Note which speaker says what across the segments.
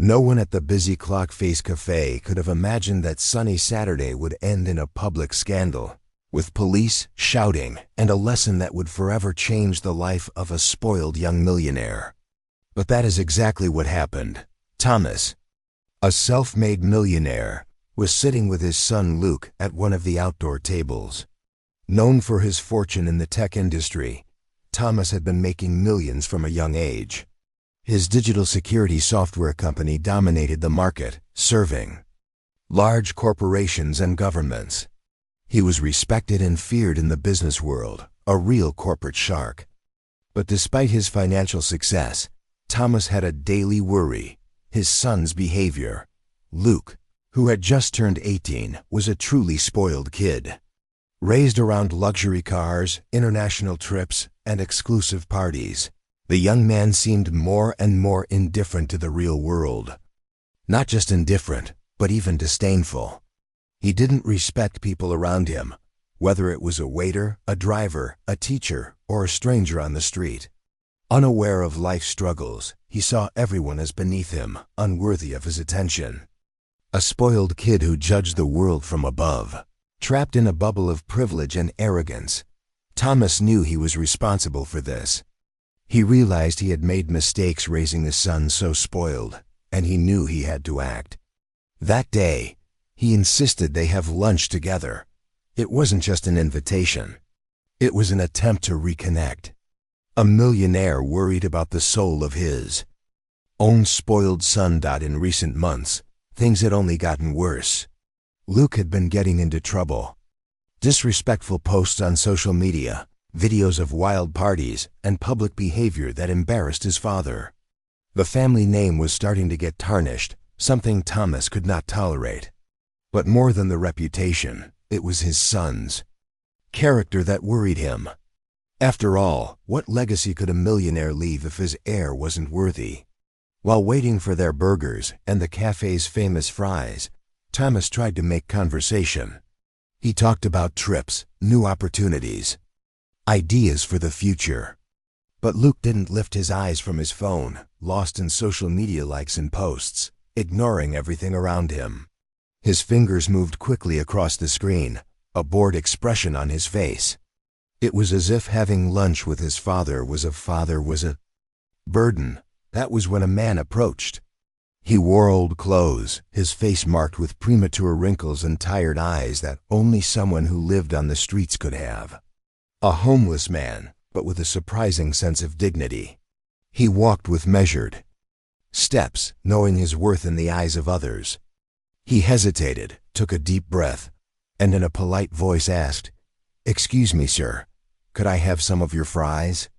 Speaker 1: No one at the busy Clock Face Café could have imagined that sunny Saturday would end in a public scandal, with police shouting and a lesson that would forever change the life of a spoiled young millionaire. But that is exactly what happened. Thomas, a self-made millionaire, was sitting with his son Luke at one of the outdoor tables. Known for his fortune in the tech industry, Thomas had been making millions from a young age. His digital security software company dominated the market, serving large corporations and governments. He was respected and feared in the business world, a real corporate shark. But despite his financial success, Thomas had a daily worry: his son's behavior. Luke, who had just turned 18, was a truly spoiled kid. Raised around luxury cars, international trips, and exclusive parties, the young man seemed more and more indifferent to the real world. Not just indifferent, but even disdainful. He didn't respect people around him, whether it was a waiter, a driver, a teacher, or a stranger on the street. Unaware of life's struggles, he saw everyone as beneath him, unworthy of his attention. A spoiled kid who judged the world from above. Trapped in a bubble of privilege and arrogance, Thomas knew he was responsible for this. He realized he had made mistakes raising a son so spoiled, and he knew he had to act. That day, he insisted they have lunch together. It wasn't just an invitation. It was an attempt to reconnect. A millionaire worried about the soul of his own spoiled son. In recent months, things had only gotten worse. Luke had been getting into trouble. Disrespectful posts on social media, videos of wild parties, and public behavior that embarrassed his father. The family name was starting to get tarnished, something Thomas could not tolerate. But more than the reputation, it was his son's character that worried him. After all, what legacy could a millionaire leave if his heir wasn't worthy? While waiting for their burgers and the cafe's famous fries, Thomas tried to make conversation. He talked about trips, new opportunities, ideas for the future. But Luke didn't lift his eyes from his phone, lost in social media likes and posts, ignoring everything around him. His fingers moved quickly across the screen, a bored expression on his face. It was as if having lunch with his father was a burden. That was when a man approached. He wore old clothes, his face marked with premature wrinkles and tired eyes that only someone who lived on the streets could have. A homeless man, but with a surprising sense of dignity. He walked with measured steps, knowing his worth in the eyes of others. He hesitated, took a deep breath, and in a polite voice asked, "Excuse me, sir, could I have some of your fries?"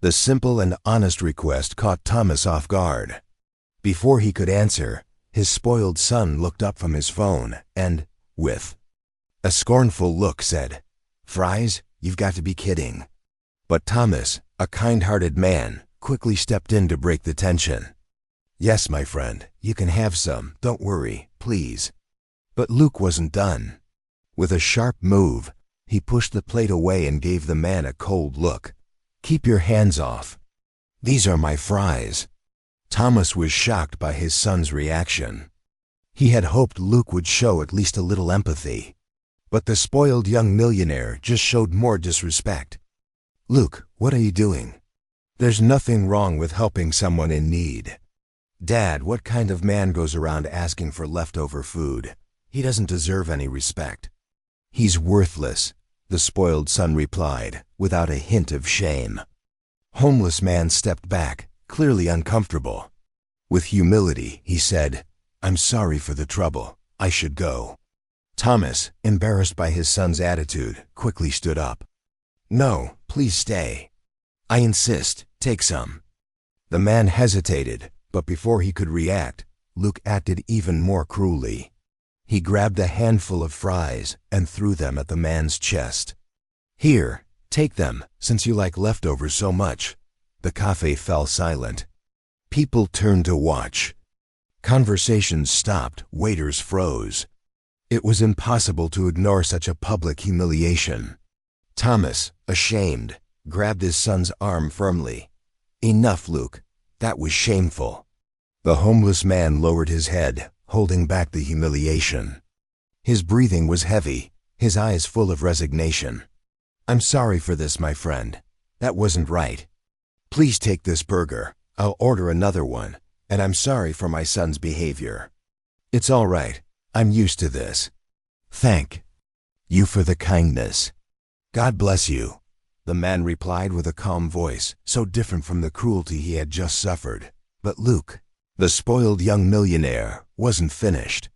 Speaker 1: The simple and honest request caught Thomas off guard. Before he could answer, his spoiled son looked up from his phone and, with a scornful look, said, "Fries? You've got to be kidding." But Thomas, a kind-hearted man, quickly stepped in to break the tension. "Yes, my friend, you can have some. Don't worry, please." But Luke wasn't done. With a sharp move, he pushed the plate away and gave the man a cold look. "Keep your hands off. These are my fries." Thomas was shocked by his son's reaction. He had hoped Luke would show at least a little empathy. But the spoiled young millionaire just showed more disrespect. "Luke, what are you doing? There's nothing wrong with helping someone in need." "Dad, what kind of man goes around asking for leftover food? He doesn't deserve any respect." "He's worthless," the spoiled son replied, without a hint of shame. Homeless man stepped back, clearly uncomfortable. With humility, he said, "I'm sorry for the trouble. I should go." Thomas, embarrassed by his son's attitude, quickly stood up. "No, please stay. I insist, take some." The man hesitated, but before he could react, Luke acted even more cruelly. He grabbed a handful of fries and threw them at the man's chest. "Here, take them, since you like leftovers so much." The cafe fell silent. People turned to watch. Conversations stopped, waiters froze. It was impossible to ignore such a public humiliation. Thomas, ashamed, grabbed his son's arm firmly. "Enough, Luke. That was shameful." The homeless man lowered his head, holding back the humiliation. His breathing was heavy, his eyes full of resignation. "I'm sorry for this, my friend. That wasn't right. Please take this burger. I'll order another one, and I'm sorry for my son's behavior. It's all right. I'm used to this. Thank you for the kindness. God bless you," the man replied with a calm voice, so different from the cruelty he had just suffered. But Luke, the spoiled young millionaire, wasn't finished.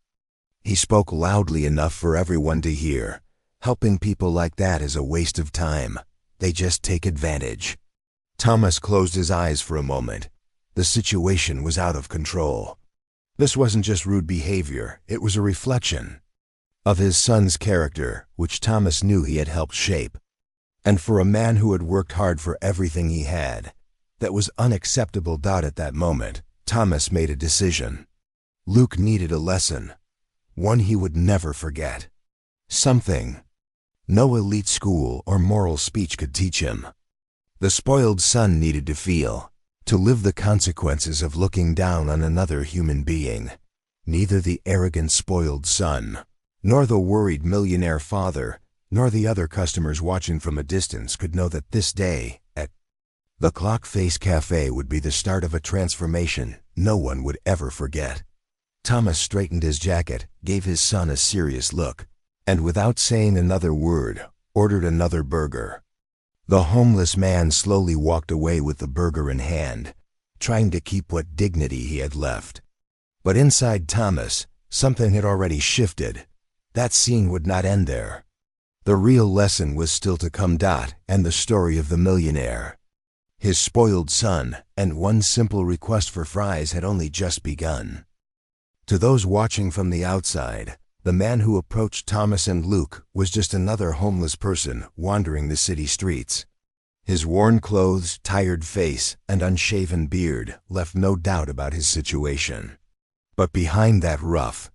Speaker 1: He spoke loudly enough for everyone to hear. "Helping people like that is a waste of time. They just take advantage." Thomas closed his eyes for a moment. The situation was out of control. This wasn't just rude behavior, it was a reflection of his son's character, which Thomas knew he had helped shape. And for a man who had worked hard for everything he had, that was unacceptable. At that moment, Thomas made a decision. Luke needed a lesson, one he would never forget. Something no elite school or moral speech could teach him. The spoiled son needed to feel, to live the consequences of looking down on another human being. Neither the arrogant spoiled son, nor the worried millionaire father, nor the other customers watching from a distance could know that this day at the Clock Face Café would be the start of a transformation no one would ever forget. Thomas straightened his jacket, gave his son a serious look, and without saying another word, ordered another burger. The homeless man slowly walked away with the burger in hand, trying to keep what dignity he had left. But inside Thomas, something had already shifted. That scene would not end there. The real lesson was still to come. And the story of the millionaire, his spoiled son, and one simple request for fries had only just begun. To those watching from the outside, the man who approached Thomas and Luke was just another homeless person wandering the city streets. His worn clothes, tired face, and unshaven beard left no doubt about his situation. But behind that rough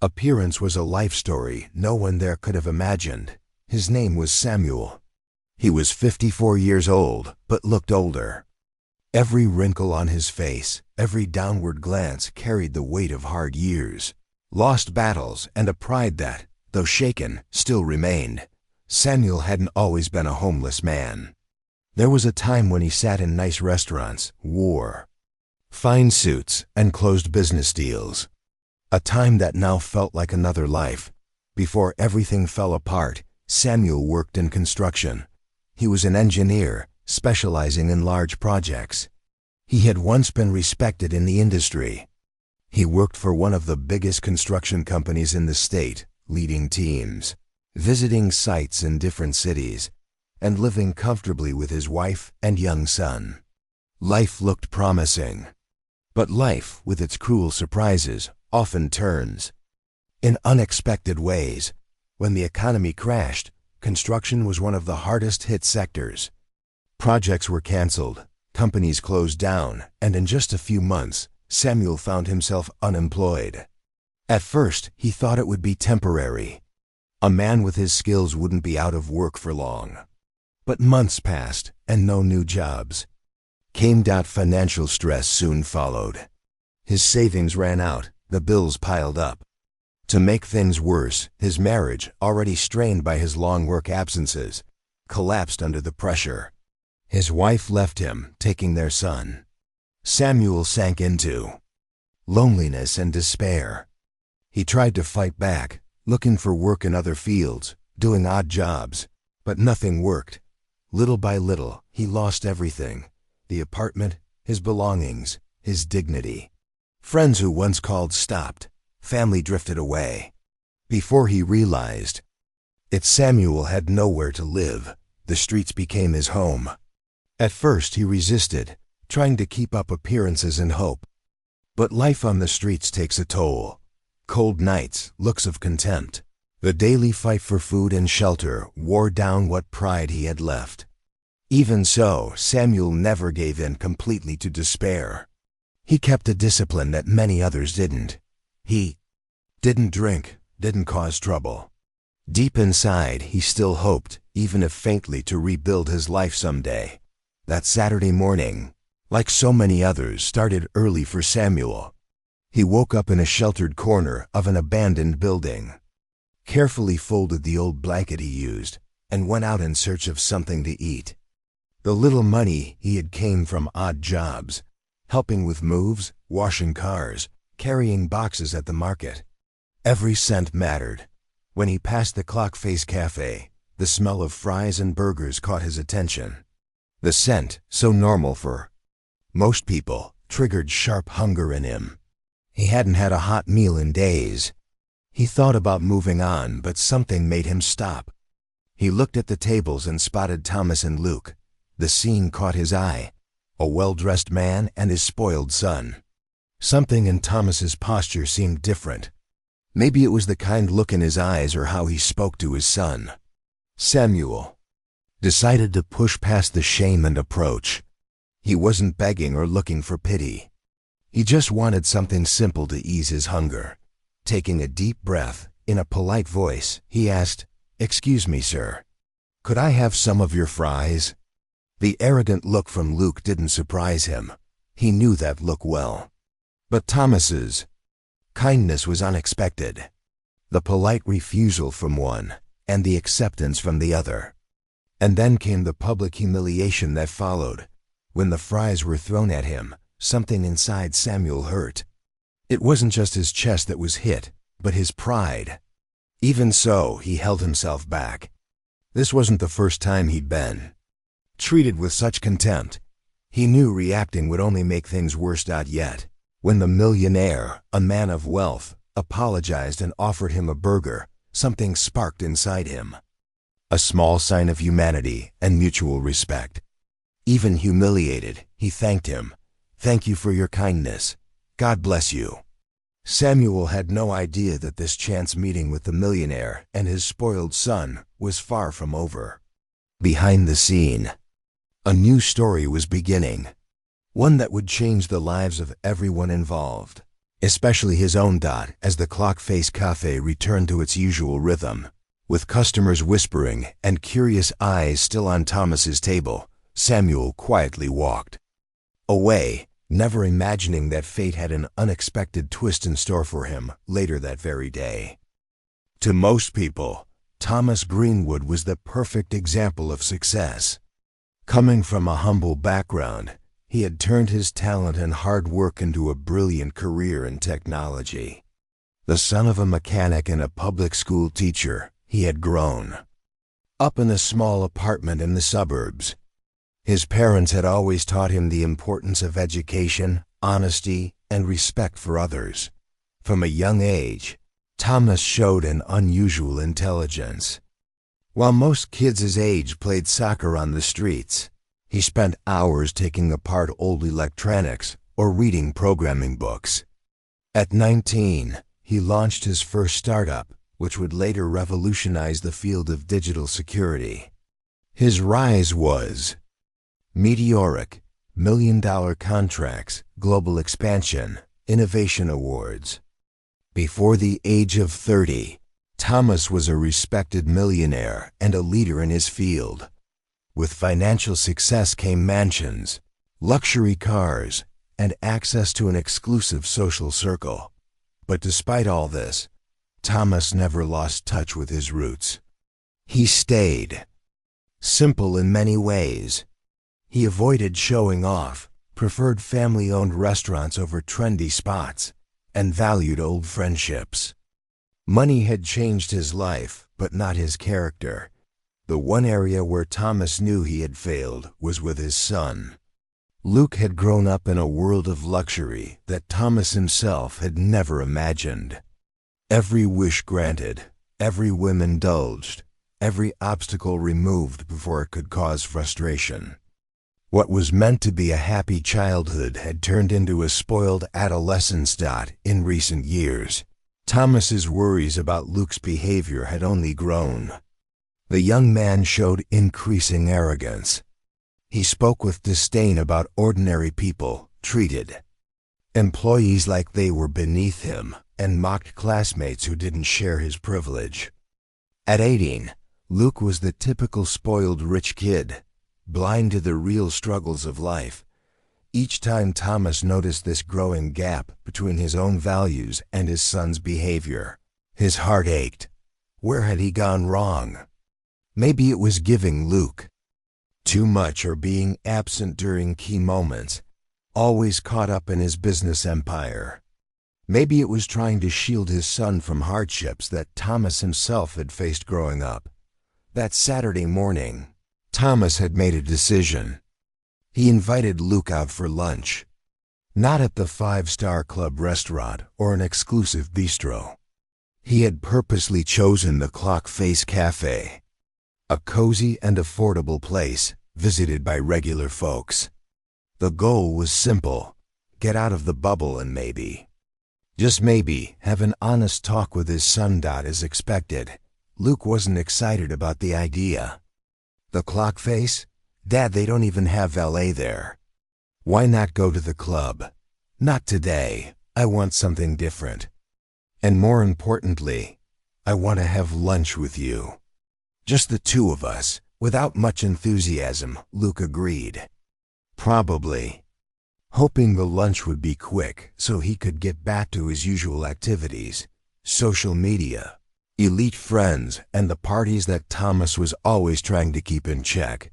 Speaker 1: appearance was a life story no one there could have imagined. His name was Samuel. He was 54 years old, but looked older. Every wrinkle on his face, every downward glance carried the weight of hard years, lost battles, and a pride that, though shaken, still remained. Samuel hadn't always been a homeless man. There was a time when he sat in nice restaurants, wore fine suits, and closed business deals. A time that now felt like another life. Before everything fell apart, Samuel worked in construction. He was an engineer, specializing in large projects. He had once been respected in the industry. He worked for one of the biggest construction companies in the state, leading teams, visiting sites in different cities, and living comfortably with his wife and young son. Life looked promising. But life, with its cruel surprises, often turns in unexpected ways. When the economy crashed, construction was one of the hardest hit sectors. Projects were canceled, companies closed down, and in just a few months, Samuel found himself unemployed. At first, he thought it would be temporary. A man with his skills wouldn't be out of work for long. But months passed, and no new jobs came. Financial stress soon followed. His savings ran out, the bills piled up. To make things worse, his marriage, already strained by his long work absences, collapsed under the pressure. His wife left him, taking their son. Samuel sank into loneliness and despair. He tried to fight back, looking for work in other fields, doing odd jobs, but nothing worked. Little by little, he lost everything: the apartment, his belongings, his dignity. Friends who once called stopped. Family drifted away. Before he realized it, Samuel had nowhere to live. The streets became his home. At first he resisted, trying to keep up appearances and hope. But life on the streets takes a toll. Cold nights, looks of contempt. The daily fight for food and shelter wore down what pride he had left. Even so, Samuel never gave in completely to despair. He kept a discipline that many others didn't. He didn't drink, didn't cause trouble. Deep inside, he still hoped, even if faintly, to rebuild his life someday. That Saturday morning, like so many others, started early for Samuel. He woke up in a sheltered corner of an abandoned building, carefully folded the old blanket he used, and went out in search of something to eat. The little money he had came from odd jobs, helping with moves, washing cars, carrying boxes at the market. Every cent mattered. When he passed the Clock Face Café, the smell of fries and burgers caught his attention. The scent, so normal for most people, triggered sharp hunger in him. He hadn't had a hot meal in days. He thought about moving on, but something made him stop. He looked at the tables and spotted Thomas and Luke. The scene caught his eye, a well-dressed man and his spoiled son. Something in Thomas's posture seemed different. Maybe it was the kind look in his eyes or how he spoke to his son. Samuel decided to push past the shame and approach. He wasn't begging or looking for pity. He just wanted something simple to ease his hunger. Taking a deep breath, in a polite voice, he asked, "Excuse me, sir. Could I have some of your fries?" The arrogant look from Luke didn't surprise him. He knew that look well. But Thomas's kindness was unexpected. The polite refusal from one, and the acceptance from the other. And then came the public humiliation that followed. When the fries were thrown at him, something inside Samuel hurt. It wasn't just his chest that was hit, but his pride. Even so, he held himself back. This wasn't the first time he'd been treated with such contempt. He knew reacting would only make things worse. Yet, when the millionaire, a man of wealth, apologized and offered him a burger, something sparked inside him. A small sign of humanity and mutual respect. Even humiliated, he thanked him. "Thank you for your kindness. God bless you." Samuel had no idea that this chance meeting with the millionaire and his spoiled son was far from over. Behind the scene, a new story was beginning. One that would change the lives of everyone involved, especially his own. As the Clock Face Café returned to its usual rhythm, with customers whispering and curious eyes still on Thomas's table, Samuel quietly walked away, never imagining that fate had an unexpected twist in store for him later that very day. To most people, Thomas Greenwood was the perfect example of success. Coming from a humble background, he had turned his talent and hard work into a brilliant career in technology. The son of a mechanic and a public school teacher, he had grown up in a small apartment in the suburbs. His parents had always taught him the importance of education, honesty, and respect for others. From a young age, Thomas showed an unusual intelligence. While most kids his age played soccer on the streets, he spent hours taking apart old electronics or reading programming books. At 19, he launched his first startup, which would later revolutionize the field of digital security. His rise was meteoric: million-dollar contracts, global expansion, innovation awards. Before the age of 30, Thomas was a respected millionaire and a leader in his field. With financial success came mansions, luxury cars, and access to an exclusive social circle. But despite all this, Thomas never lost touch with his roots. He stayed simple in many ways. He avoided showing off, preferred family-owned restaurants over trendy spots, and valued old friendships. Money had changed his life, but not his character. The one area where Thomas knew he had failed was with his son. Luke had grown up in a world of luxury that Thomas himself had never imagined. Every wish granted, every whim indulged, every obstacle removed before it could cause frustration. What was meant to be a happy childhood had turned into a spoiled adolescence. In recent years, Thomas's worries about Luke's behavior had only grown. The young man showed increasing arrogance. He spoke with disdain about ordinary people, treated employees like they were beneath him, and mocked classmates who didn't share his privilege. At 18, Luke was the typical spoiled rich kid, blind to the real struggles of life. Each time Thomas noticed this growing gap between his own values and his son's behavior, his heart ached. Where had he gone wrong? Maybe it was giving Luke too much or being absent during key moments, always caught up in his business empire. Maybe it was trying to shield his son from hardships that Thomas himself had faced growing up. That Saturday morning, Thomas had made a decision. He invited Luke out for lunch. Not at the five-star club restaurant or an exclusive bistro. He had purposely chosen the Clock Face Café, a cozy and affordable place visited by regular folks. The goal was simple: get out of the bubble and maybe, just maybe, have an honest talk with his son. As expected, Luke wasn't excited about the idea. The Clock Face? Dad, they don't even have valet there. Why not go to the club? Not today. I want something different. And more importantly, I want to have lunch with you. Just the two of us. Without much enthusiasm, Luke agreed. Probably hoping the lunch would be quick so he could get back to his usual activities, social media, elite friends, and the parties that Thomas was always trying to keep in check.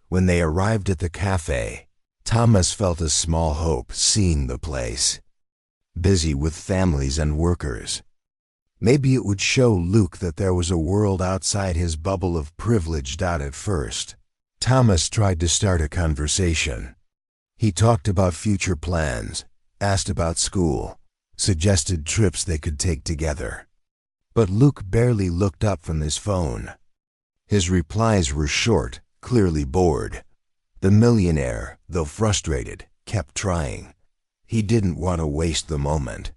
Speaker 1: When they arrived at the cafe, Thomas felt a small hope seeing the place busy with families and workers. Maybe it would show Luke that there was a world outside his bubble of privilege. At first, Thomas tried to start a conversation. He talked about future plans, asked about school, suggested trips they could take together. But Luke barely looked up from his phone. His replies were short, clearly bored. The millionaire, though frustrated, kept trying. He didn't want to waste the moment.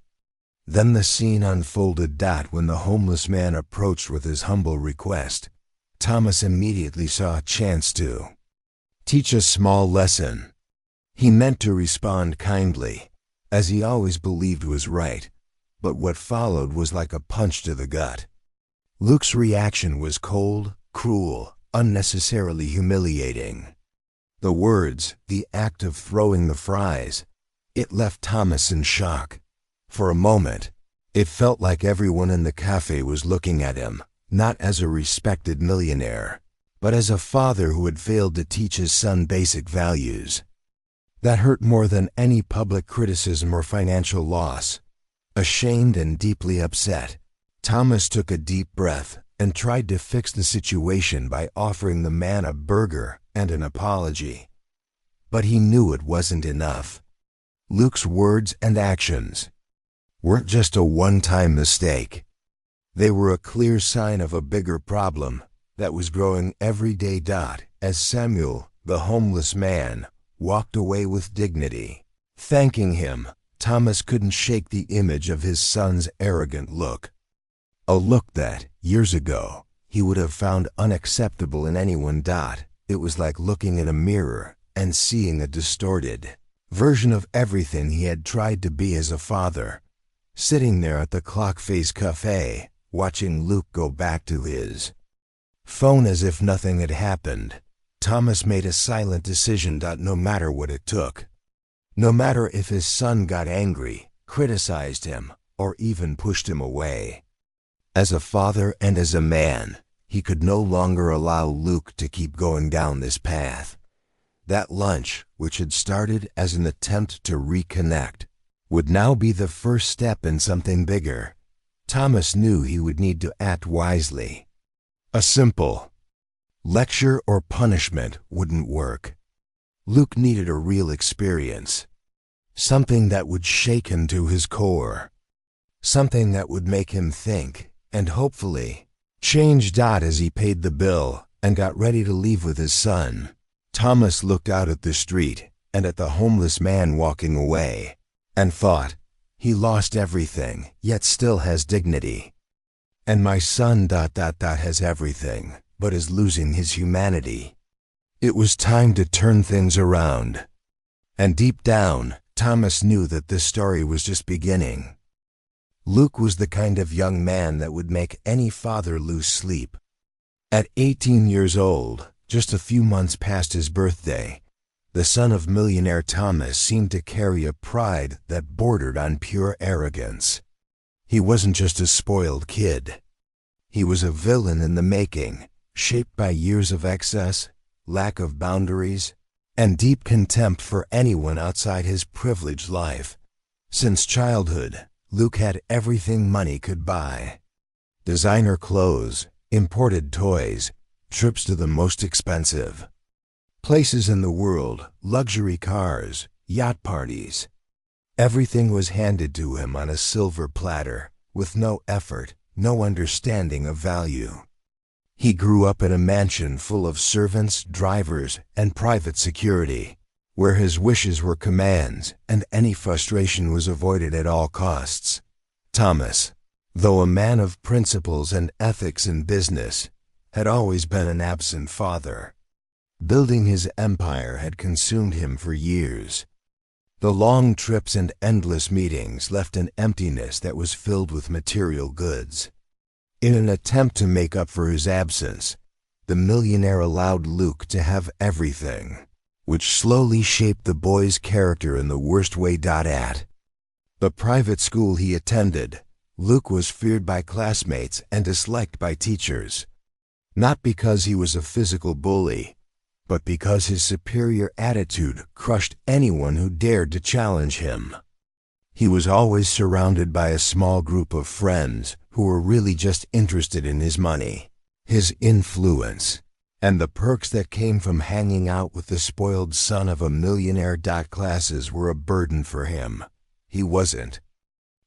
Speaker 1: Then the scene unfolded. When the homeless man approached with his humble request, Thomas immediately saw a chance to teach a small lesson. He meant to respond kindly, as he always believed was right, but what followed was like a punch to the gut. Luke's reaction was cold, cruel, unnecessarily humiliating. The words, the act of throwing the fries, it left Thomas in shock. For a moment, it felt like everyone in the cafe was looking at him, not as a respected millionaire, but as a father who had failed to teach his son basic values. That hurt more than any public criticism or financial loss. Ashamed and deeply upset, Thomas took a deep breath and tried to fix the situation by offering the man a burger and an apology. But he knew it wasn't enough. Luke's words and actions weren't just a one-time mistake. They were a clear sign of a bigger problem that was growing every day. As Samuel, the homeless man, walked away with dignity, thanking him, Thomas couldn't shake the image of his son's arrogant look. A look that, years ago, he would have found unacceptable in anyone. It was like looking in a mirror and seeing a distorted version of everything he had tried to be as a father. Sitting there at the Clock Face Café, watching Luke go back to his phone as if nothing had happened, Thomas made a silent decision. No matter what it took. No matter if his son got angry, criticized him, or even pushed him away. As a father and as a man, he could no longer allow Luke to keep going down this path. That lunch, which had started as an attempt to reconnect, would now be the first step in something bigger. Thomas knew he would need to act wisely. A simple lecture or punishment wouldn't work. Luke needed a real experience. Something that would shake him to his core. Something that would make him think, and hopefully change. As he paid the bill and got ready to leave with his son, Thomas looked out at the street and at the homeless man walking away, and thought, he lost everything, yet still has dignity. And my son ... has everything, but is losing his humanity. It was time to turn things around. And deep down, Thomas knew that this story was just beginning. Luke was the kind of young man that would make any father lose sleep. At 18 years old, just a few months past his birthday, The son of millionaire Thomas seemed to carry a pride that bordered on pure arrogance. He wasn't just a spoiled kid. He was a villain in the making, shaped by years of excess, lack of boundaries, and deep contempt for anyone outside his privileged life. Since childhood, Luke had everything money could buy. Designer clothes, imported toys, trips to the most expensive places in the world, luxury cars, yacht parties. Everything was handed to him on a silver platter, with no effort, no understanding of value. He grew up in a mansion full of servants, drivers, and private security, where his wishes were commands and any frustration was avoided at all costs. Thomas, though a man of principles and ethics in business, had always been an absent father. Building his empire had consumed him for years. The long trips and endless meetings left an emptiness that was filled with material goods. In an attempt to make up for his absence, the millionaire allowed Luke to have everything, which slowly shaped the boy's character in the worst way. At the private school he attended, Luke was feared by classmates and disliked by teachers. Not because he was a physical bully, but because his superior attitude crushed anyone who dared to challenge him. He was always surrounded by a small group of friends who were really just interested in his money, his influence, and the perks that came from hanging out with the spoiled son of a millionaire. Classes were a burden for him. He wasn't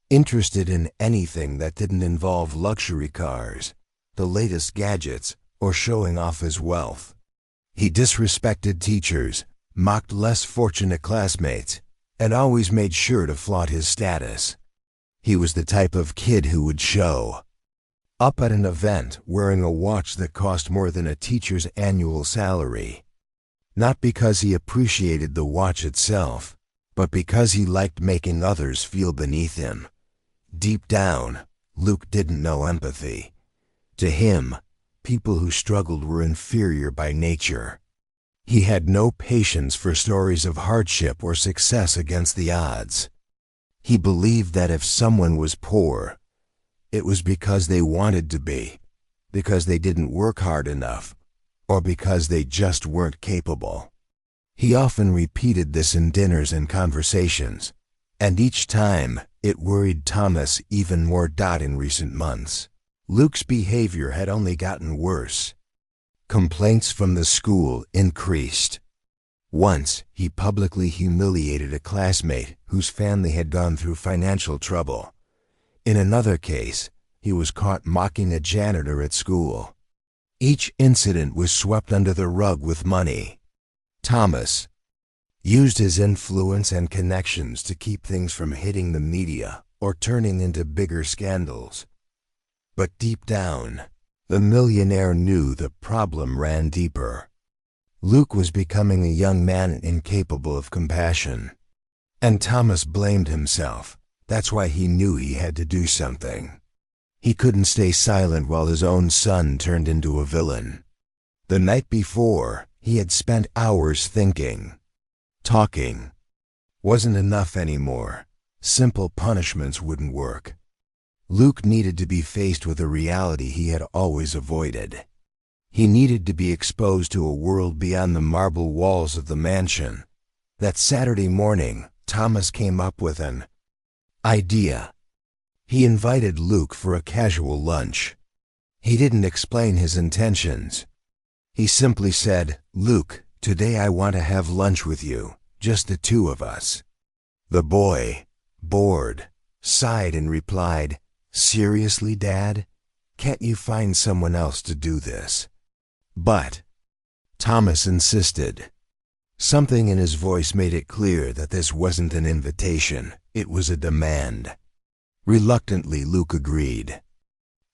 Speaker 1: interested in anything that didn't involve luxury cars, the latest gadgets, or showing off his wealth. He disrespected teachers, mocked less fortunate classmates, and always made sure to flaunt his status. He was the type of kid who would show up at an event wearing a watch that cost more than a teacher's annual salary. Not because he appreciated the watch itself, but because he liked making others feel beneath him. Deep down, Luke didn't know empathy. To him, people who struggled were inferior by nature. He had no patience for stories of hardship or success against the odds. He believed that if someone was poor, it was because they wanted to be, because they didn't work hard enough, or because they just weren't capable. He often repeated this in dinners and conversations, and each time it worried Thomas even more. In recent months, Luke's behavior had only gotten worse. Complaints from the school increased. Once, he publicly humiliated a classmate whose family had gone through financial trouble. In another case, he was caught mocking a janitor at school. Each incident was swept under the rug with money. Thomas used his influence and connections to keep things from hitting the media or turning into bigger scandals. But deep down, the millionaire knew the problem ran deeper. Luke was becoming a young man incapable of compassion. And Thomas blamed himself. That's why he knew he had to do something. He couldn't stay silent while his own son turned into a villain. The night before, he had spent hours thinking. Talking wasn't enough anymore. Simple punishments wouldn't work. Luke needed to be faced with a reality he had always avoided. He needed to be exposed to a world beyond the marble walls of the mansion. That Saturday morning, Thomas came up with an idea. He invited Luke for a casual lunch. He didn't explain his intentions. He simply said, "Luke, today I want to have lunch with you, just the two of us." The boy, bored, sighed and replied, "Seriously, Dad? Can't you find someone else to do this?" But Thomas insisted. Something in his voice made it clear that this wasn't an invitation, it was a demand. Reluctantly, Luke agreed.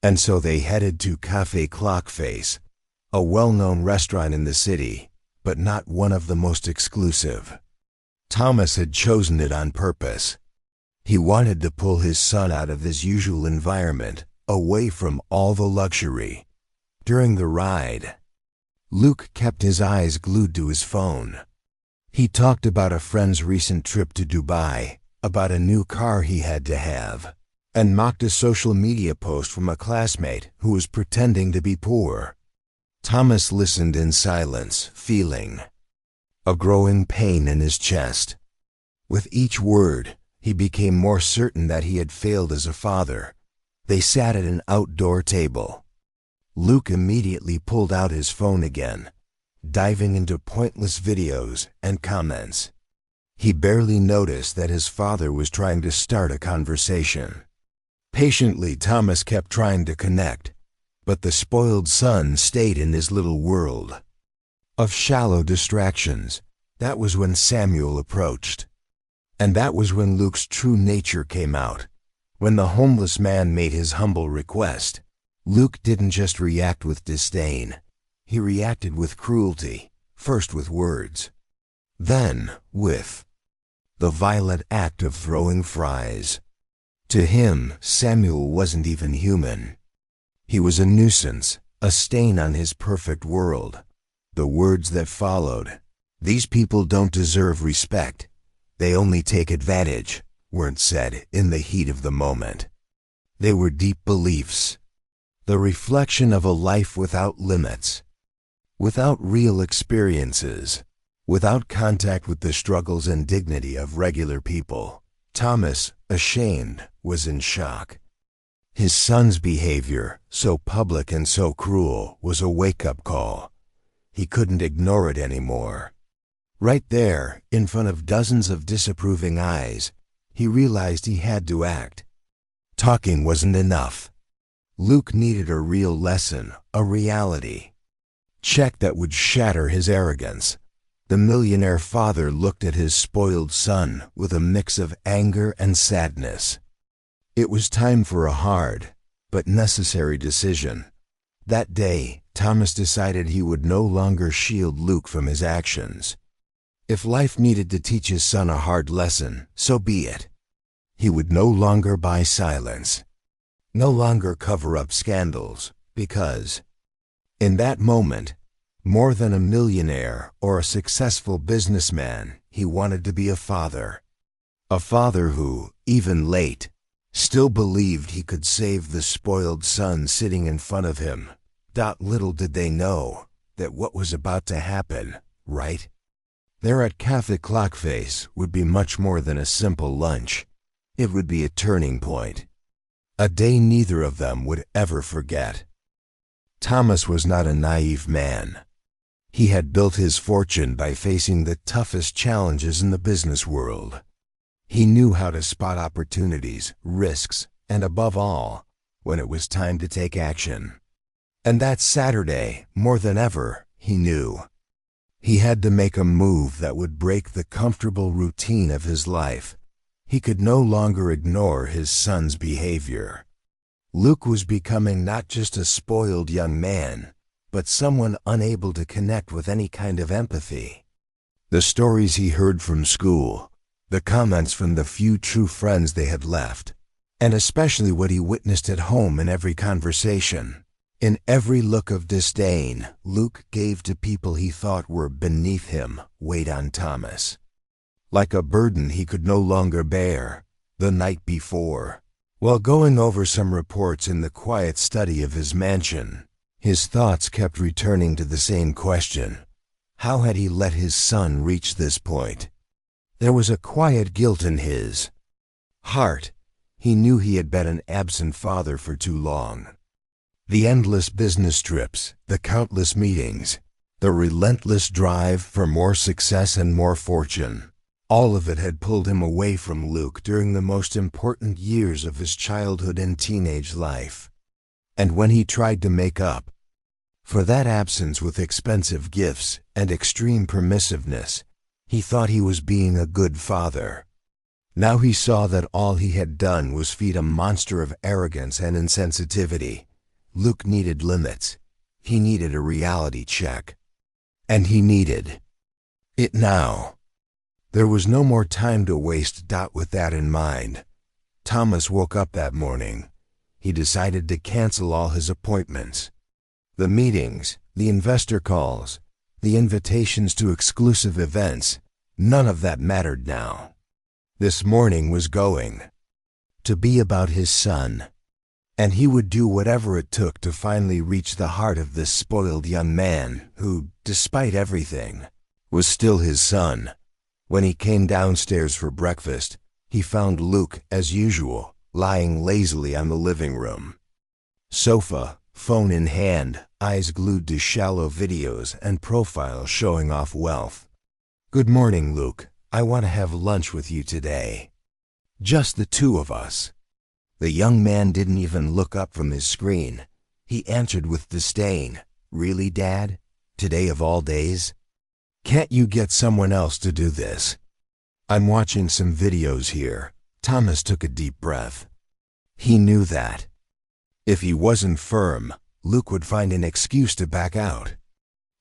Speaker 1: And so they headed to Café Clock Face, a well-known restaurant in the city, but not one of the most exclusive. Thomas had chosen it on purpose. He wanted to pull his son out of his usual environment, away from all the luxury. During the ride, Luke kept his eyes glued to his phone. He talked about a friend's recent trip to Dubai, about a new car he had to have, and mocked a social media post from a classmate who was pretending to be poor. Thomas listened in silence, feeling a growing pain in his chest. With each word, he became more certain that he had failed as a father. They sat at an outdoor table. Luke immediately pulled out his phone again, diving into pointless videos and comments. He barely noticed that his father was trying to start a conversation. Patiently, Thomas kept trying to connect, but the spoiled son stayed in his little world of shallow distractions. That was when Samuel approached. And that was when Luke's true nature came out. When the homeless man made his humble request, Luke didn't just react with disdain. He reacted with cruelty, first with words, then with the violent act of throwing fries. To him, Samuel wasn't even human. He was a nuisance, a stain on his perfect world. The words that followed, "These people don't deserve respect. They only take advantage," weren't said in the heat of the moment. They were deep beliefs, the reflection of a life without limits, without real experiences, without contact with the struggles and dignity of regular people. Thomas, ashamed, was in shock. His son's behavior, so public and so cruel, was a wake-up call. He couldn't ignore it anymore. Right there, in front of dozens of disapproving eyes, he realized he had to act. Talking wasn't enough. Luke needed a real lesson, a reality check that would shatter his arrogance. The millionaire father looked at his spoiled son with a mix of anger and sadness. It was time for a hard, but necessary decision. That day, Thomas decided he would no longer shield Luke from his actions. If life needed to teach his son a hard lesson, so be it. He would no longer buy silence, no longer cover up scandals, because in that moment, more than a millionaire or a successful businessman, he wanted to be a father. A father who, even late, still believed he could save the spoiled son sitting in front of him. Little did they know that what was about to happen, right there at Café Clock Face, would be much more than a simple lunch. It would be a turning point. A day neither of them would ever forget. Thomas was not a naive man. He had built his fortune by facing the toughest challenges in the business world. He knew how to spot opportunities, risks, and above all, when it was time to take action. And that Saturday, more than ever, he knew he had to make a move that would break the comfortable routine of his life. He could no longer ignore his son's behavior. Luke was becoming not just a spoiled young man, but someone unable to connect with any kind of empathy. The stories he heard from school, the comments from the few true friends they had left, and especially what he witnessed at home in every conversation. In every look of disdain Luke gave to people he thought were beneath him, weighed on Thomas like a burden he could no longer bear. The night before, while going over some reports in the quiet study of his mansion, his thoughts kept returning to the same question. How had he let his son reach this point? There was a quiet guilt in his heart. He knew he had been an absent father for too long. The endless business trips, the countless meetings, the relentless drive for more success and more fortune, all of it had pulled him away from Luke during the most important years of his childhood and teenage life. And when he tried to make up for that absence with expensive gifts and extreme permissiveness, he thought he was being a good father. Now he saw that all he had done was feed a monster of arrogance and insensitivity. Luke needed limits. He needed a reality check. And he needed it now. There was no more time to waste. With that in mind, Thomas woke up that morning. He decided to cancel all his appointments. The meetings, the investor calls, the invitations to exclusive events. None of that mattered now. This morning was going to be about his son, and he would do whatever it took to finally reach the heart of this spoiled young man who, despite everything, was still his son. When he came downstairs for breakfast, he found Luke, as usual, lying lazily on the living room sofa, phone in hand, eyes glued to shallow videos and profiles showing off wealth. "Good morning, Luke. I want to have lunch with you today. Just the two of us." The young man didn't even look up from his screen. He answered with disdain, "Really, Dad? Today of all days? Can't you get someone else to do this?" "I'm watching some videos here." Thomas took a deep breath. He knew that if he wasn't firm, Luke would find an excuse to back out.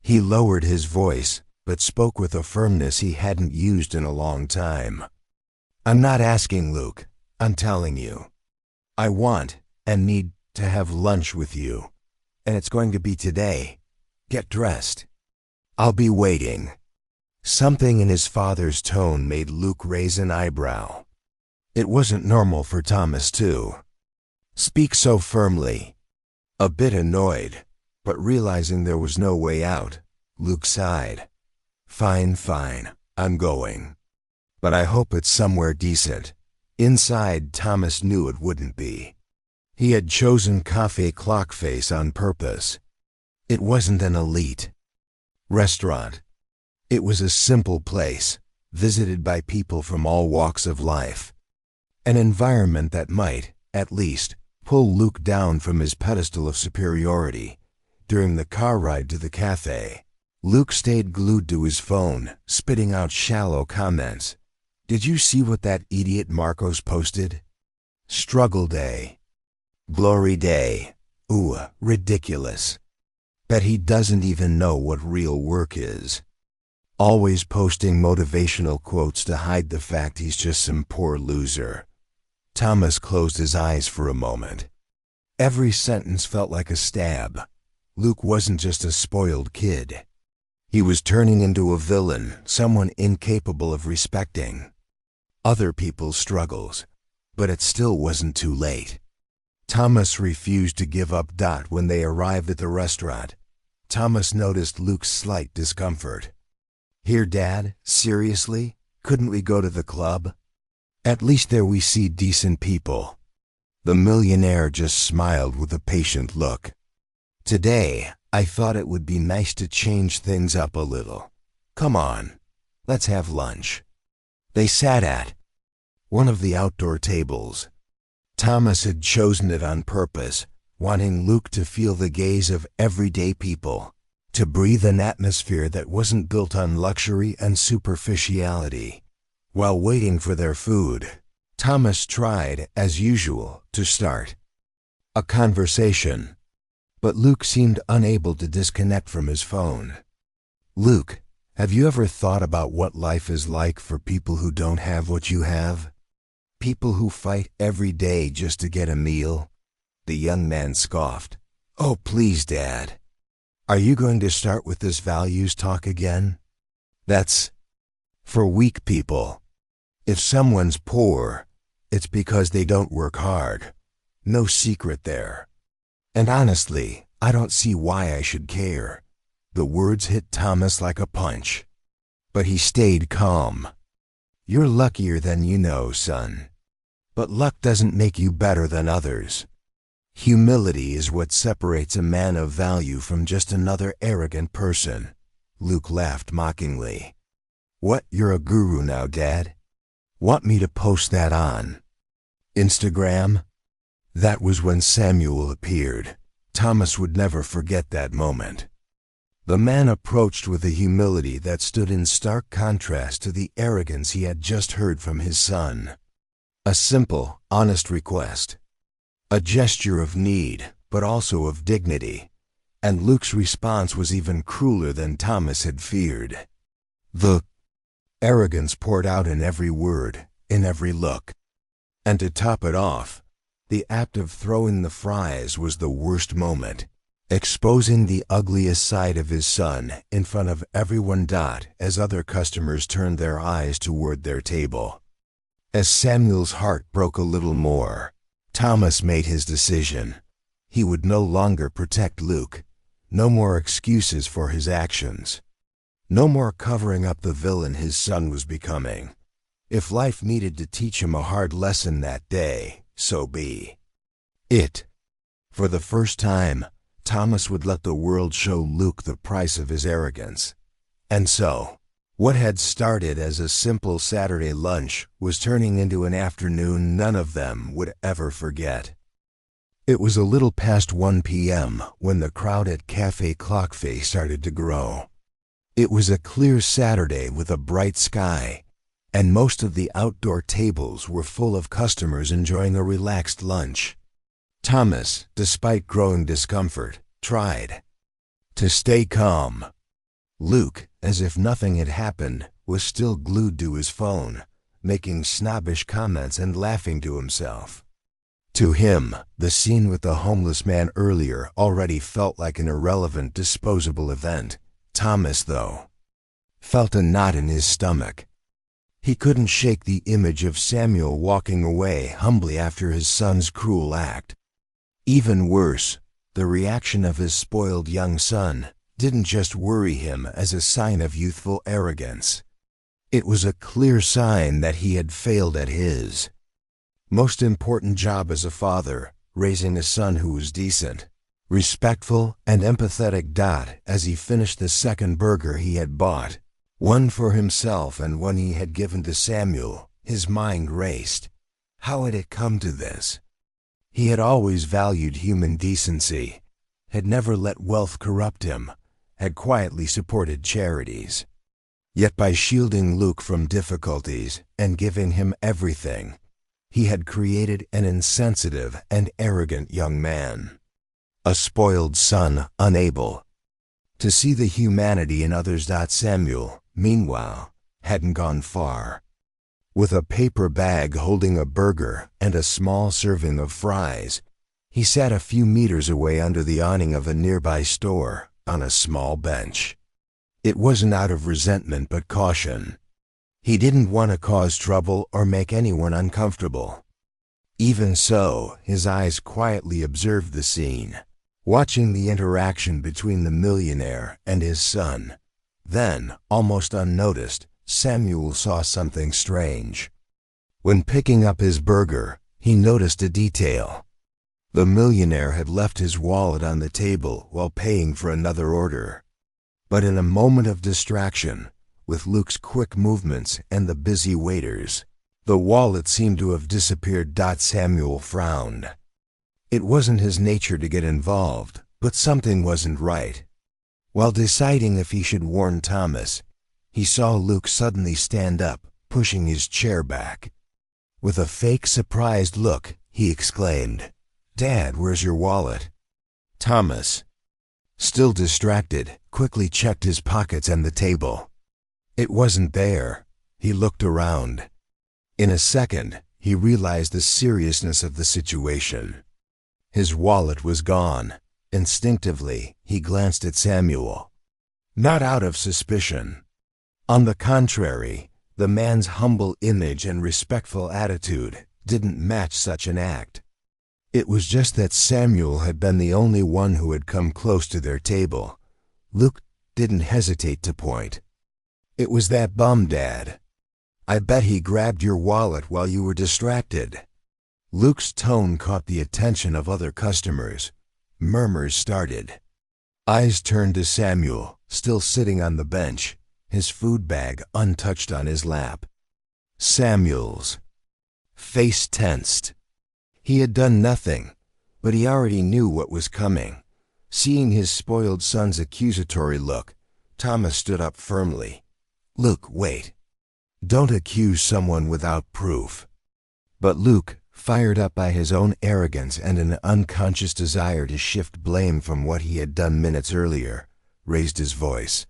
Speaker 1: He lowered his voice, but spoke with a firmness he hadn't used in a long time. "I'm not asking, Luke. I'm telling you. I want and need to have lunch with you, and it's going to be today. Get dressed. I'll be waiting." Something in his father's tone made Luke raise an eyebrow. It wasn't normal for Thomas to speak so firmly. A bit annoyed, but realizing there was no way out, Luke sighed. Fine, I'm going. But I hope it's somewhere decent." Inside, Thomas knew it wouldn't be. He had chosen Clock Face on purpose. It wasn't an elite restaurant. It was a simple place, visited by people from all walks of life. An environment that might, at least, pull Luke down from his pedestal of superiority. During the car ride to the cafe, Luke stayed glued to his phone, spitting out shallow comments. "Did you see what that idiot Marcos posted? Struggle day. Glory day. Ooh, ridiculous. Bet he doesn't even know what real work is. Always posting motivational quotes to hide the fact he's just some poor loser." Thomas closed his eyes for a moment. Every sentence felt like a stab. Luke wasn't just a spoiled kid. He was turning into a villain, someone incapable of respecting other people's struggles. But it still wasn't too late. Thomas refused to give up. When they arrived at the restaurant, Thomas noticed Luke's slight discomfort. "Here, Dad? Seriously? Couldn't we go to the club? At least there we see decent people." The millionaire just smiled with a patient look. "Today, I thought it would be nice to change things up a little. Come on, let's have lunch." They sat at one of the outdoor tables. Thomas had chosen it on purpose, wanting Luke to feel the gaze of everyday people, to breathe an atmosphere that wasn't built on luxury and superficiality. While waiting for their food, Thomas tried, as usual, to start a conversation, but Luke seemed unable to disconnect from his phone. "Luke, have you ever thought about what life is like for people who don't have what you have? People who fight every day just to get a meal?" The young man scoffed. "Oh, please, Dad. Are you going to start with this values talk again? That's for weak people. If someone's poor, it's because they don't work hard. No secret there. And honestly, I don't see why I should care." The words hit Thomas like a punch, but he stayed calm. "You're luckier than you know, son. But luck doesn't make you better than others. Humility is what separates a man of value from just another arrogant person." Luke laughed mockingly. "What, you're a guru now, Dad? Want me to post that on Instagram?" That was when Samuel appeared. Thomas would never forget that moment. The man approached with a humility that stood in stark contrast to the arrogance he had just heard from his son. A simple, honest request. A gesture of need, but also of dignity. And Luke's response was even crueler than Thomas had feared. The arrogance poured out in every word, in every look. And to top it off, the act of throwing the fries was the worst moment. exposing the ugliest side of his son in front of everyone. As other customers turned their eyes toward their table. As Samuel's heart broke a little more, Thomas made his decision. He would no longer protect Luke. No more excuses for his actions. No more covering up the villain his son was becoming. If life needed to teach him a hard lesson that day, so be it. For the first time, Thomas would let the world show Luke the price of his arrogance. And so, what had started as a simple Saturday lunch was turning into an afternoon none of them would ever forget. It was a little past 1 p.m. when the crowd at Café Clock Face started to grow. It was a clear Saturday with a bright sky, and most of the outdoor tables were full of customers enjoying a relaxed lunch. Thomas, despite growing discomfort, tried to stay calm. Luke, as if nothing had happened, was still glued to his phone, making snobbish comments and laughing to himself. To him, the scene with the homeless man earlier already felt like an irrelevant, disposable event. Thomas, though, felt a knot in his stomach. He couldn't shake the image of Samuel walking away humbly after his son's cruel act. Even worse, the reaction of his spoiled young son didn't just worry him as a sign of youthful arrogance. It was a clear sign that he had failed at his most important job as a father, raising a son who was decent, respectful, and empathetic. As he finished the second burger he had bought, one for himself and one he had given to Samuel, his mind raced. How had it come to this? He had always valued human decency, had never let wealth corrupt him, had quietly supported charities. Yet by shielding Luke from difficulties and giving him everything, he had created an insensitive and arrogant young man. A spoiled son unable to see the humanity in others. Samuel, meanwhile, hadn't gone far. With a paper bag holding a burger and a small serving of fries, he sat a few meters away under the awning of a nearby store on a small bench. It wasn't out of resentment but caution. He didn't want to cause trouble or make anyone uncomfortable. Even so, his eyes quietly observed the scene, watching the interaction between the millionaire and his son. Then, almost unnoticed, Samuel saw something strange. When picking up his burger, he noticed a detail. The millionaire had left his wallet on the table while paying for another order. But in a moment of distraction, with Luke's quick movements and the busy waiters, the wallet seemed to have disappeared. Samuel frowned. It wasn't his nature to get involved, but something wasn't right. While deciding if he should warn Thomas, he saw Luke suddenly stand up, pushing his chair back. With a fake surprised look, he exclaimed, "Dad, where's your wallet?" Thomas, still distracted, quickly checked his pockets and the table. It wasn't there. He looked around. In a second, he realized the seriousness of the situation. His wallet was gone. Instinctively, he glanced at Samuel. Not out of suspicion. On the contrary, the man's humble image and respectful attitude didn't match such an act. It was just that Samuel had been the only one who had come close to their table. Luke didn't hesitate to point. "It was that bum, Dad. I bet he grabbed your wallet while you were distracted." Luke's tone caught the attention of other customers. Murmurs started. Eyes turned to Samuel, still sitting on the bench, his food bag untouched on his lap. Samuel's face tensed. He had done nothing, but he already knew what was coming. Seeing his spoiled son's accusatory look, Thomas stood up firmly. "Luke, wait. Don't accuse someone without proof." But Luke, fired up by his own arrogance and an unconscious desire to shift blame from what he had done minutes earlier, raised his voice.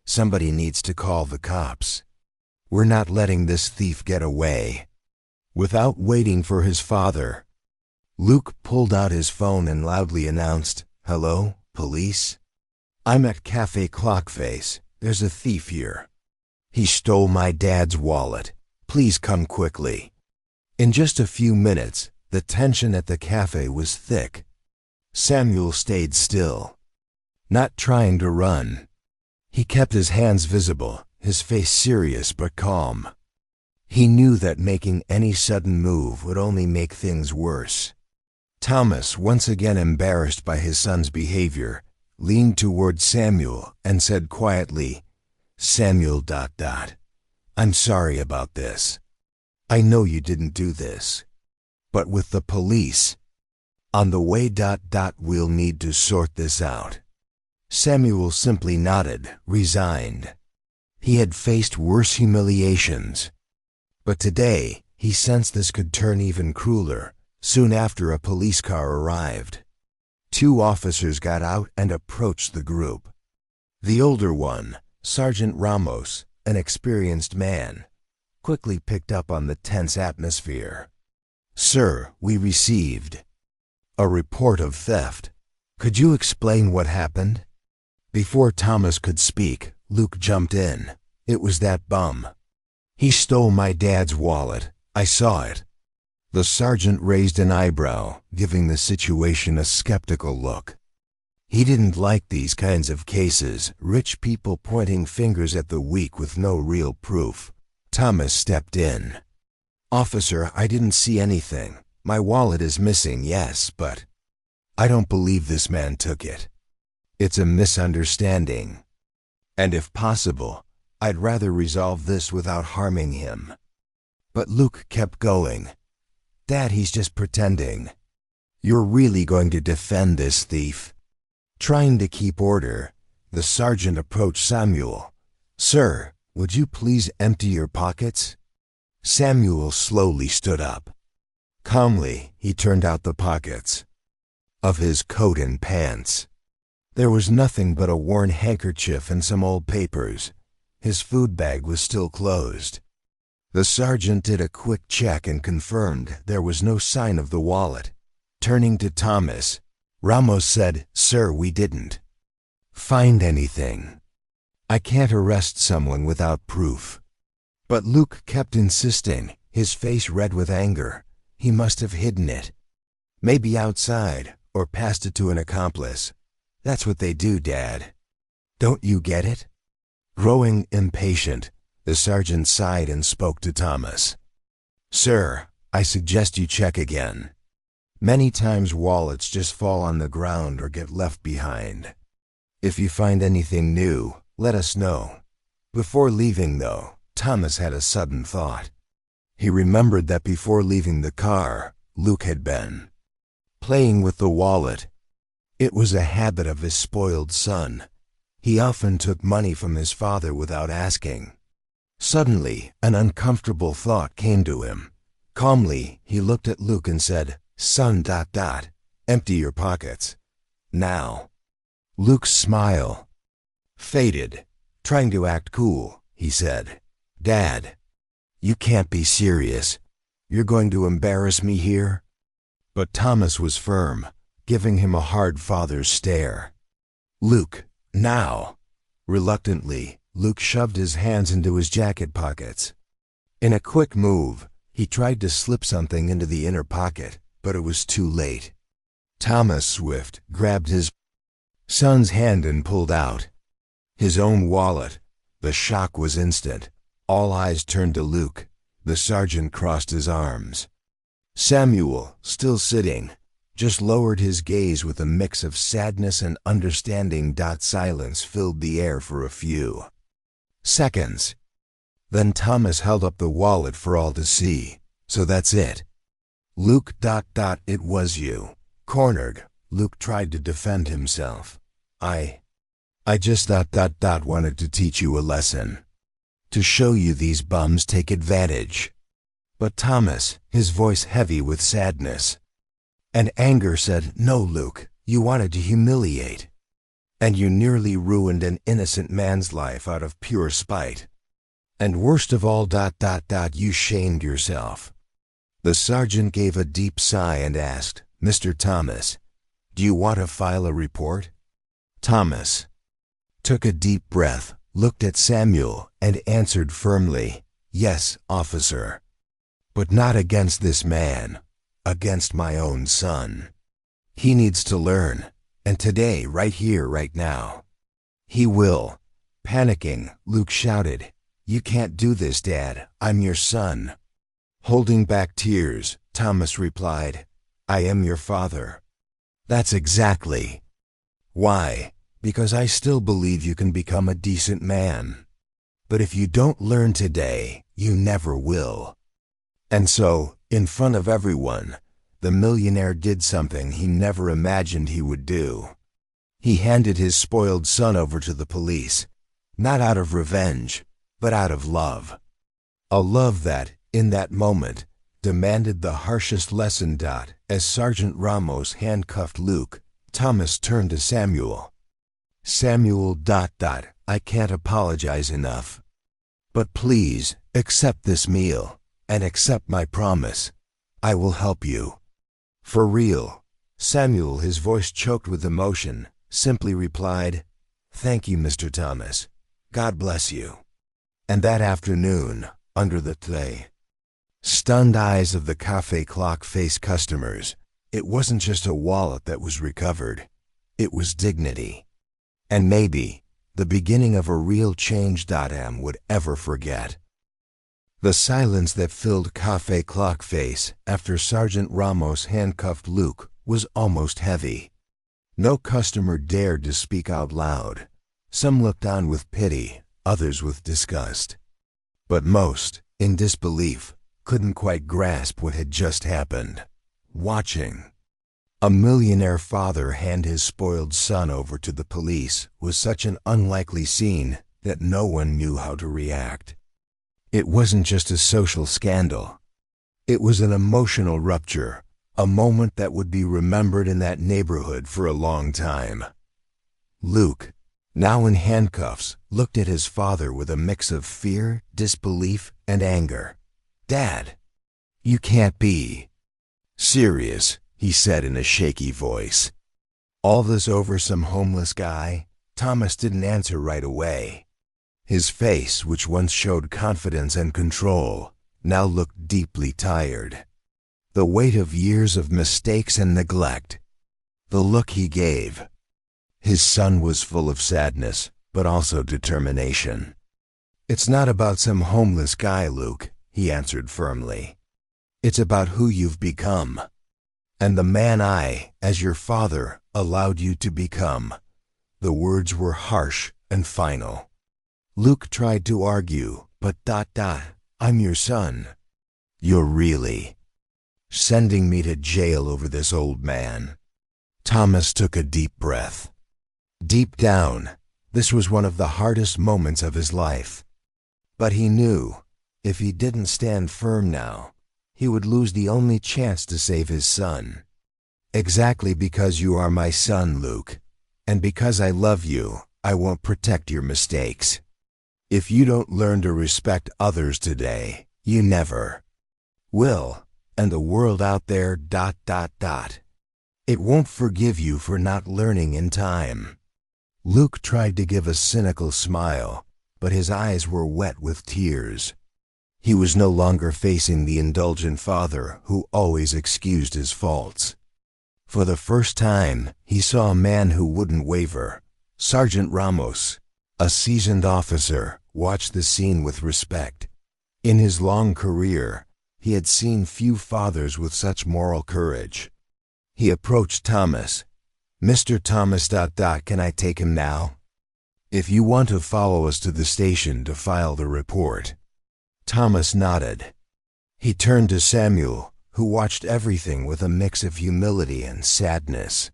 Speaker 1: "Somebody needs to call the cops. We're not letting this thief get away." Without waiting for his father, Luke pulled out his phone and loudly announced, "Hello, Police? I'm at Cafe Clock Face. There's a thief here. He stole my dad's wallet. Please come quickly. In just a few minutes, the tension at the cafe was thick. Samuel stayed still, not trying to run. He kept his hands visible, his face serious but calm. He knew that making any sudden move would only make things worse. Thomas, once again embarrassed by his son's behavior, leaned toward Samuel and said quietly, "Samuel, I'm sorry about this. I know you didn't do this. But with the police, on the way, we'll need to sort this out." Samuel simply nodded, resigned. He had faced worse humiliations. But today, he sensed this could turn even crueler. Soon after, a police car arrived. 2 officers got out and approached the group. The older one, Sergeant Ramos, an experienced man, quickly picked up on the tense atmosphere. "Sir, we received a report of theft. Could you explain what happened?" Before Thomas could speak, Luke jumped in. "It was that bum. He stole my dad's wallet. I saw it." The sergeant raised an eyebrow, giving the situation a skeptical look. He didn't like these kinds of cases, rich people pointing fingers at the weak with no real proof. Thomas stepped in. "Officer, I didn't see anything. My wallet is missing, yes, but I don't believe this man took it. It's a misunderstanding. And if possible, I'd rather resolve this without harming him." But Luke kept going. "Dad, he's just pretending. You're really going to defend this thief?" Trying to keep order, the sergeant approached Samuel. "Sir, would you please empty your pockets?" Samuel slowly stood up. Calmly, he turned out the pockets of his coat and pants. There was nothing but a worn handkerchief and some old papers. His food bag was still closed. The sergeant did a quick check and confirmed there was no sign of the wallet. Turning to Thomas, Ramos said, "Sir, we didn't find anything. I can't arrest someone without proof." But Luke kept insisting, his face red with anger. He must have hidden it. Maybe outside, or passed it to an accomplice. That's what they do, Dad. Don't you get it? Growing impatient, the sergeant sighed and spoke to Thomas. "Sir, I suggest you check again. Many times wallets just fall on the ground or get left behind. If you find anything new, let us know." Before leaving, though, Thomas had a sudden thought. He remembered that before leaving the car, Luke had been playing with the wallet. It was a habit of his spoiled son. He often took money from his father without asking. Suddenly, an uncomfortable thought came to him. Calmly, he looked at Luke and said, "Son, empty your pockets. Now." Luke's smile faded. Trying to act cool, he said, "Dad, you can't be serious. You're going to embarrass me here?" But Thomas was firm, giving him a hard father's stare. "Luke, now." Reluctantly, Luke shoved his hands into his jacket pockets. In a quick move, he tried to slip something into the inner pocket, but it was too late. Thomas Swift grabbed his son's hand and pulled out his own wallet. The shock was instant. All eyes turned to Luke. The sergeant crossed his arms. Samuel, still sitting, just lowered his gaze with a mix of sadness and understanding. Silence filled the air for a few seconds. Then Thomas held up the wallet for all to see. "So that's it. Luke. It was you." Cornered, Luke tried to defend himself. I just wanted to teach you a lesson. To show you these bums take advantage." But Thomas, his voice heavy with sadness and anger, said, "No, Luke, you wanted to humiliate. And you nearly ruined an innocent man's life out of pure spite. And worst of all, you shamed yourself." The sergeant gave a deep sigh and asked, "Mr. Thomas, do you want to file a report?" Thomas took a deep breath, looked at Samuel, and answered firmly, "Yes, officer. But not against this man, against my own son. He needs to learn, and today, right here, right now. He will." Panicking, Luke shouted, "You can't do this, Dad. I'm your son." Holding back tears, Thomas replied, "I am your father." "That's exactly why. Because I still believe you can become a decent man. But if you don't learn today, you never will." And so, in front of everyone, the millionaire did something he never imagined he would do. He handed his spoiled son over to the police, not out of revenge, but out of love. A love that, in that moment, demanded the harshest lesson. As Sergeant Ramos handcuffed Luke, Thomas turned to Samuel. "Samuel, I can't apologize enough. But please, accept this meal, and accept my promise. I will help you." "For real." Samuel, his voice choked with emotion, simply replied, "Thank you, Mr. Thomas. God bless you." And that afternoon, under the stunned eyes of the Café Clock Face customers, it wasn't just a wallet that was recovered. It was dignity. And maybe the beginning of a real change. Am would ever forget. The silence that filled Café Clock Face after Sergeant Ramos handcuffed Luke was almost heavy. No customer dared to speak out loud. Some looked on with pity, others with disgust. But most, in disbelief, couldn't quite grasp what had just happened. Watching a millionaire father hand his spoiled son over to the police was such an unlikely scene that no one knew how to react. It wasn't just a social scandal. It was an emotional rupture, a moment that would be remembered in that neighborhood for a long time. Luke, now in handcuffs, looked at his father with a mix of fear, disbelief, and anger. "Dad, you can't be serious," he said in a shaky voice. "All this over some homeless guy?" Thomas didn't answer right away. His face, which once showed confidence and control, now looked deeply tired. The weight of years of mistakes and neglect. The look he gave. His son was full of sadness, but also determination. "It's not about some homeless guy, Luke," he answered firmly. "It's about who you've become. And the man I, as your father, allowed you to become." The words were harsh and final. Luke tried to argue, but "I'm your son. You're really sending me to jail over this old man." Thomas took a deep breath. Deep down, this was one of the hardest moments of his life. But he knew, if he didn't stand firm now, he would lose the only chance to save his son. "Exactly because you are my son, Luke, and because I love you, I won't protect your mistakes. If you don't learn to respect others today, you never will, and the world out there, it won't forgive you for not learning in time." Luke tried to give a cynical smile, but his eyes were wet with tears. He was no longer facing the indulgent father who always excused his faults. For the first time, he saw a man who wouldn't waver. Sergeant Ramos, a seasoned officer, watched the scene with respect. In his long career, he had seen few fathers with such moral courage. He approached Thomas. "Mr. Thomas, can I take him now? If you want to follow us to the station to file the report." Thomas nodded. He turned to Samuel, who watched everything with a mix of humility and sadness.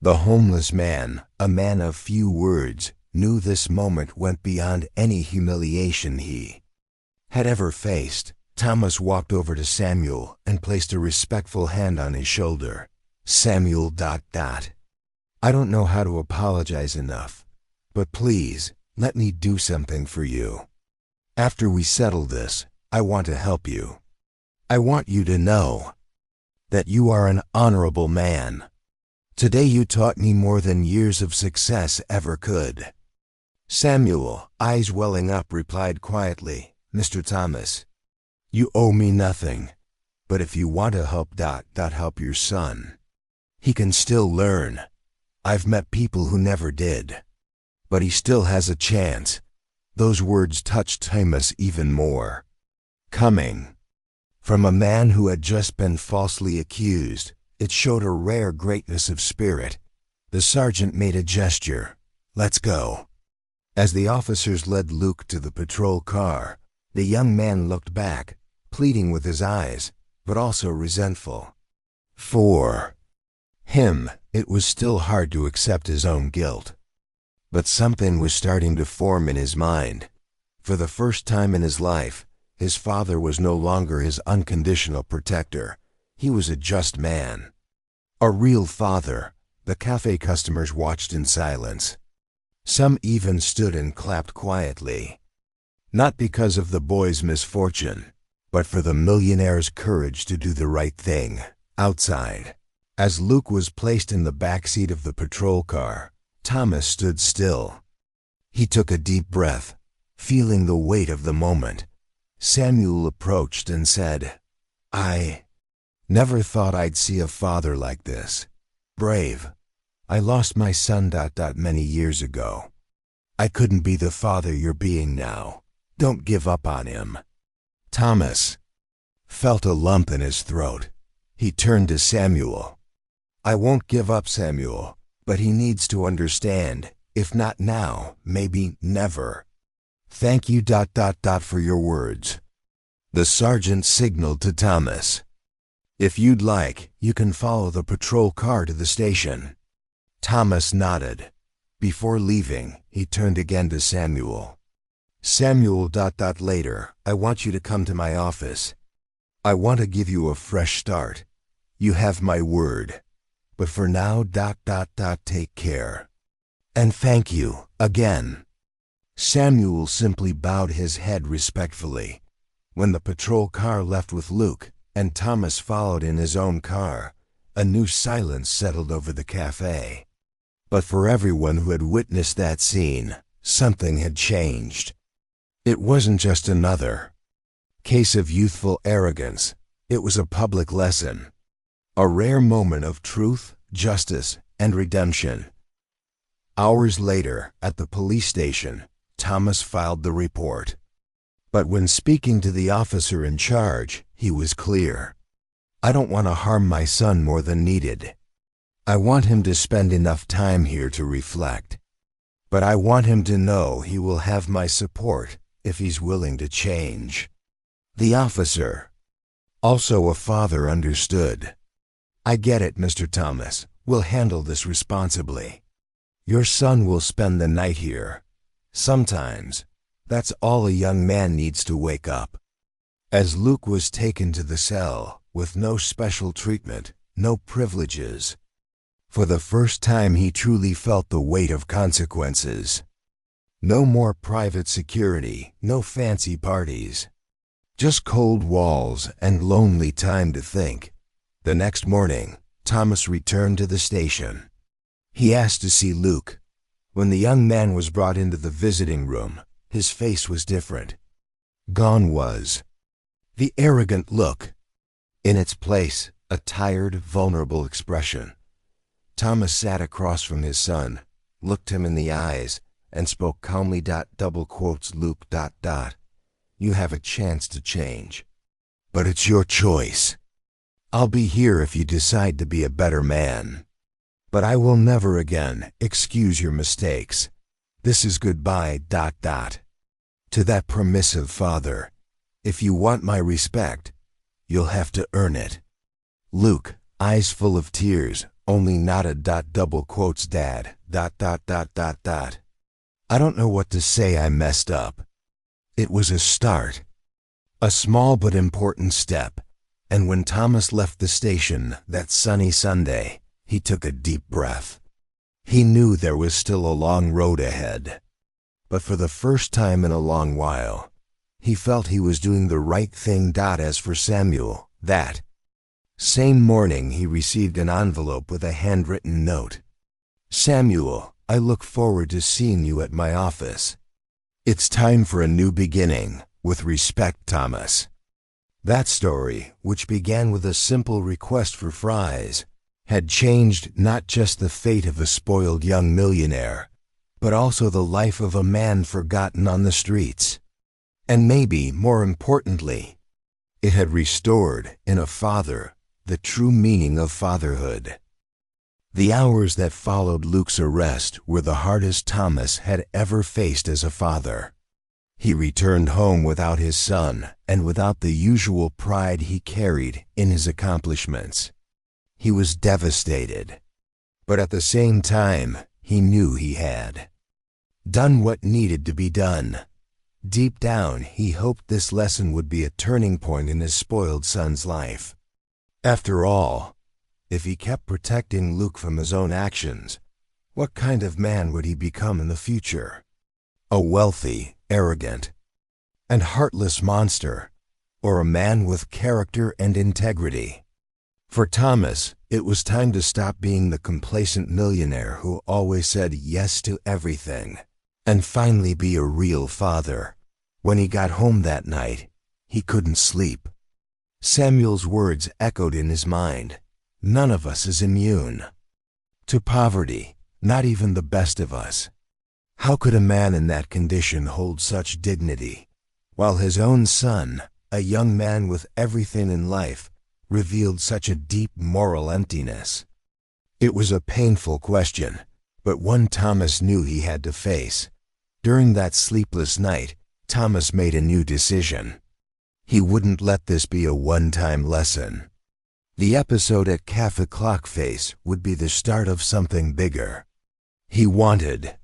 Speaker 1: The homeless man, a man of few words, knew this moment went beyond any humiliation he had ever faced. Thomas walked over to Samuel and placed a respectful hand on his shoulder. "Samuel, I don't know how to apologize enough, but please, let me do something for you. After we settle this, I want to help you. I want you to know that you are an honorable man. Today you taught me more than years of success ever could. Samuel, eyes welling up, replied quietly, Mr. Thomas, you owe me nothing. But if you want to help your son. He can still learn. I've met people who never did. But he still has a chance. Those words touched Thomas even more. Coming from a man who had just been falsely accused, it showed a rare greatness of spirit. The sergeant made a gesture. Let's go. As the officers led Luke to the patrol car, the young man looked back, pleading with his eyes, but also resentful. For him, it was still hard to accept his own guilt. But something was starting to form in his mind. For the first time in his life, his father was no longer his unconditional protector. He was a just man. A real father. The cafe customers watched in silence. Some even stood and clapped quietly. Not because of the boy's misfortune, but for the millionaire's courage to do the right thing. Outside, as Luke was placed in the back seat of the patrol car, Thomas stood still. He took a deep breath, feeling the weight of the moment. Samuel approached and said, I never thought I'd see a father like this. Brave. I lost my son many years ago. I couldn't be the father you're being now. Don't give up on him. Thomas felt a lump in his throat. He turned to Samuel. I won't give up, Samuel, but he needs to understand, if not now, maybe never. Thank you for your words. The sergeant signaled to Thomas. If you'd like, you can follow the patrol car to the station. Thomas nodded. Before leaving, he turned again to Samuel. Samuel later, I want you to come to my office. I want to give you a fresh start. You have my word. But for now, take care. And thank you, again. Samuel simply bowed his head respectfully. When the patrol car left with Luke, and Thomas followed in his own car, a new silence settled over the cafe. But for everyone who had witnessed that scene, something had changed. It wasn't just another case of youthful arrogance. It was a public lesson. A rare moment of truth, justice, and redemption. Hours later, at the police station, Thomas filed the report. But when speaking to the officer in charge, he was clear. I don't want to harm my son more than needed. I want him to spend enough time here to reflect. But I want him to know he will have my support if he's willing to change. The officer, also a father, understood. I get it, Mr. Thomas. We'll handle this responsibly. Your son will spend the night here. Sometimes, that's all a young man needs to wake up. As Luke was taken to the cell, with no special treatment, no privileges, for the first time he truly felt the weight of consequences. No more private security, no fancy parties. Just cold walls and lonely time to think. The next morning, Thomas returned to the station. He asked to see Luke. When the young man was brought into the visiting room, his face was different. Gone was the arrogant look. In its place, a tired, vulnerable expression. Thomas sat across from his son, looked him in the eyes, and spoke calmly. Luke. You have a chance to change. But it's your choice. I'll be here if you decide to be a better man. But I will never again excuse your mistakes. This is goodbye. To that permissive father, if you want my respect, you'll have to earn it. Luke, eyes full of tears, only nodded. Dad. I don't know what to say. I messed up. It was a start. A small but important step. And when Thomas left the station that sunny Sunday, he took a deep breath. He knew there was still a long road ahead. But for the first time in a long while, he felt he was doing the right thing. As for Samuel, that Same morning, he received an envelope with a handwritten note. Samuel, I look forward to seeing you at my office. It's time for a new beginning. With respect, Thomas. That story, which began with a simple request for fries, had changed not just the fate of a spoiled young millionaire, but also the life of a man forgotten on the streets. And maybe, more importantly, it had restored, in a father, the true meaning of fatherhood. The hours that followed Luke's arrest were the hardest Thomas had ever faced as a father. He returned home without his son and without the usual pride he carried in his accomplishments. He was devastated, but at the same time, he knew he had done what needed to be done. Deep down, he hoped this lesson would be a turning point in his spoiled son's life. After all, if he kept protecting Luke from his own actions, what kind of man would he become in the future? A wealthy, arrogant, and heartless monster, or a man with character and integrity? For Thomas, it was time to stop being the complacent millionaire who always said yes to everything, and finally be a real father. When he got home that night, he couldn't sleep. Samuel's words echoed in his mind. None of us is immune to poverty, not even the best of us. How could a man in that condition hold such dignity, while his own son, a young man with everything in life, revealed such a deep moral emptiness? It was a painful question, but one Thomas knew he had to face. During that sleepless night, Thomas made a new decision. He wouldn't let this be a one-time lesson. The episode at Café Clock Face would be the start of something bigger. He wanted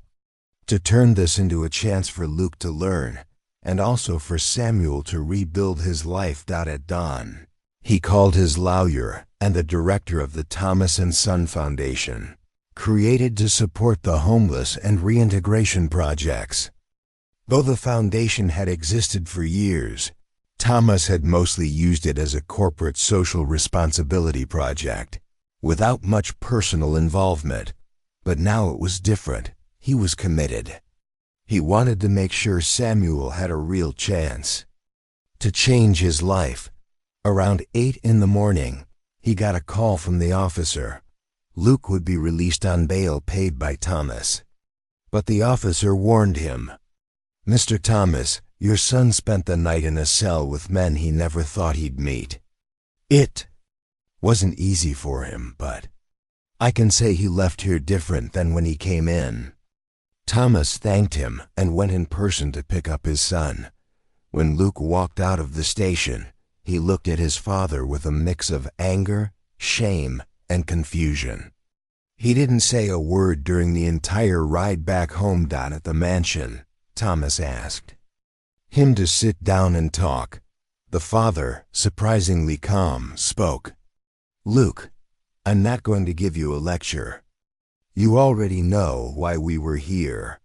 Speaker 1: to turn this into a chance for Luke to learn, and also for Samuel to rebuild his life. At dawn, he called his lawyer and the director of the Thomas and Son Foundation, created to support the homeless and reintegration projects. Though the foundation had existed for years, Thomas had mostly used it as a corporate social responsibility project, without much personal involvement. But now it was different. He was committed. He wanted to make sure Samuel had a real chance to change his life. Around 8 in the morning, he got a call from the officer. Luke would be released on bail paid by Thomas. But the officer warned him, "Mr. Thomas, your son spent the night in a cell with men he never thought he'd meet. It wasn't easy for him, but I can say he left here different than when he came in." Thomas thanked him and went in person to pick up his son. When Luke walked out of the station, he looked at his father with a mix of anger, shame, and confusion. He didn't say a word during the entire ride back home. At the mansion, Thomas asked him to sit down and talk. The father, surprisingly calm, spoke. "Luke, I'm not going to give you a lecture. You already know why we were here.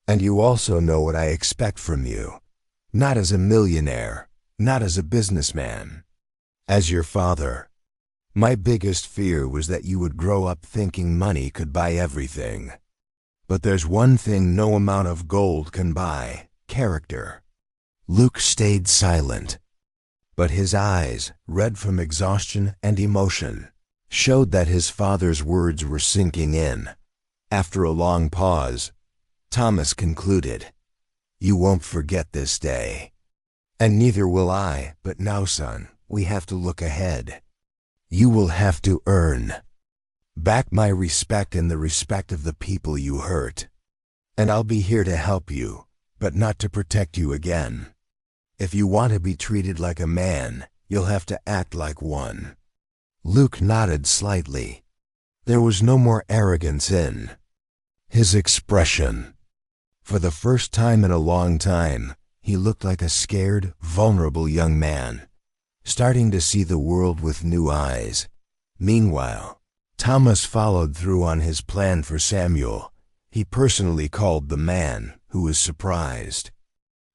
Speaker 1: And you also know what I expect from you. Not as a millionaire, not as a businessman. As your father. My biggest fear was that you would grow up thinking money could buy everything. But there's one thing no amount of gold can buy: character." Luke stayed silent, but his eyes, red from exhaustion and emotion, showed that his father's words were sinking in. After a long pause, Thomas concluded, "You won't forget this day. And neither will I, but now, son, we have to look ahead. You will have to earn back my respect and the respect of the people you hurt. And I'll be here to help you, but not to protect you again. If you want to be treated like a man, you'll have to act like one." Luke nodded slightly. There was no more arrogance in his expression. For the first time in a long time, he looked like a scared, vulnerable young man, starting to see the world with new eyes. Meanwhile, Thomas followed through on his plan for Samuel. He personally called the man who was surprised.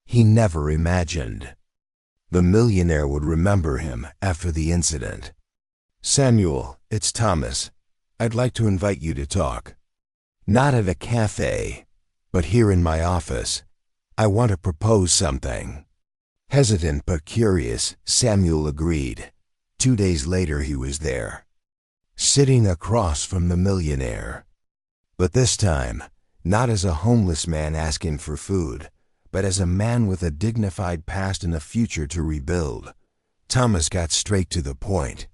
Speaker 1: He never imagined the millionaire would remember him after the incident. Samuel, it's Thomas. I'd like to invite you to talk. Not at a cafe, but here in my office. I want to propose something. Hesitant but curious, Samuel agreed. 2 days later he was there, sitting across from the millionaire. But this time, not as a homeless man asking for food, but as a man with a dignified past and a future to rebuild. Thomas got straight to the point.